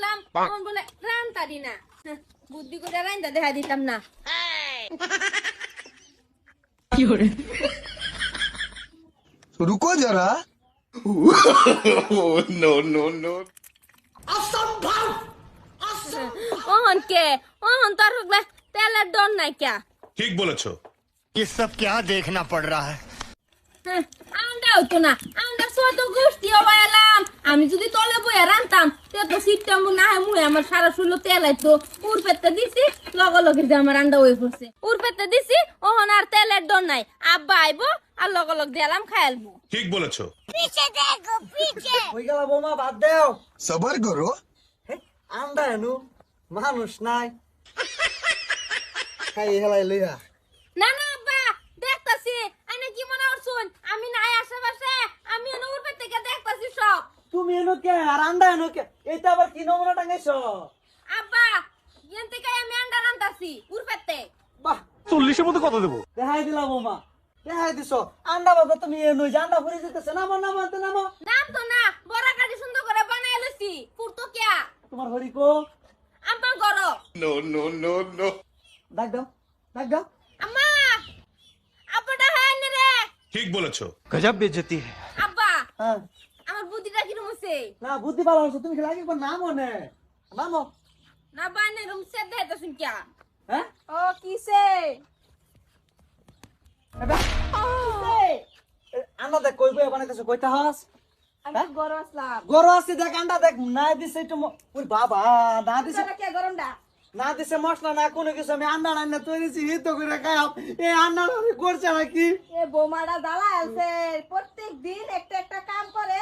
রানলাম তখন বলে রানতারি না বুদ্ধি করে রাইন্দা দেখা দিতাম না रुको जरा नो नो नो ওহন কে ওহন তোর হগলে তেলের ডর নাই কে ঠিক বলেছো। ये सब क्या देखना पड़ रहा है। আমরাও তো না আমরা ছোট গোষ্ঠী হবাইলাম আমি যদি তলে বইয়া রানতাম তে তো সিস্টেম না হয় মুই আমার সারা শুলো তেল আইতো উড়পেতে দিছি লগে লগে যে আমার আন্ডা হয়ে পড়ছে উড়পেতে দিছি ওহন আর তেলের ডর নাই আব্বা আইবো আর লগে লগে দিলাম খাইলবো ঠিক বলেছো। হই গেল বৌমা বাদ দেও सबर करो আন্দা এনু মানুষ নাই খাই হেলাই লইয়া না না আব্বা দেখতাছি আইনা কি মনে করছুন আমি নাই আশেপাশে আমি এনে উড়পে থেকে দেখতাছি সব তুমি এনো কে আর আন্দা এনো কে এইটা আবার কি নমুনা টাঙাইছো আব্বা এন থেকে আমি আন্ডা রান্তাছি উড়পেতে বাহ 40-এর মধ্যে কত দেবো? দেখাই দিলা বৌমা দেখাই দিছো আন্ডা বাবা তুমি এনো জান্ডা ভরে যেতেছে নামো নামো নামো নাম তো না বড় কাটি সুন্দর করে বানাই লইছি পুরতো কিয়া তোমার হরি কো আম্মা গরো নো নো নো নো ডাক দাও ডাক দাও আম্মা আব্বাটা হ্যাঁ নে রে ঠিক বলেছো। गजब बेइज्जती है। আব্বা হ্যাঁ আমার বুদ্ধিটা কি রুমছে না বুদ্ধি ভালো আছে তুমি খেলা একবার নামো নে নামো না বানে রুমছে দেতা শুন কিয়া হ্যাঁ ও কিসে আন্ডা দেখ কই বই বানাইতেছো কইতা হাস আমি গরো আসলাম গরু আছে দেখ আন্ডা দেখ না দিছে একটু ওই বাবা না দিছে তোরা কে গরমটা না দিছে মশলা না কোনো কিছু আমি আন্ডা রান্না তৈরি হিত করে খাই এই আন্ডা করছে নাকি এ বোমাটা জ্বালা আছে প্রত্যেক দিন একটা একটা কাম করে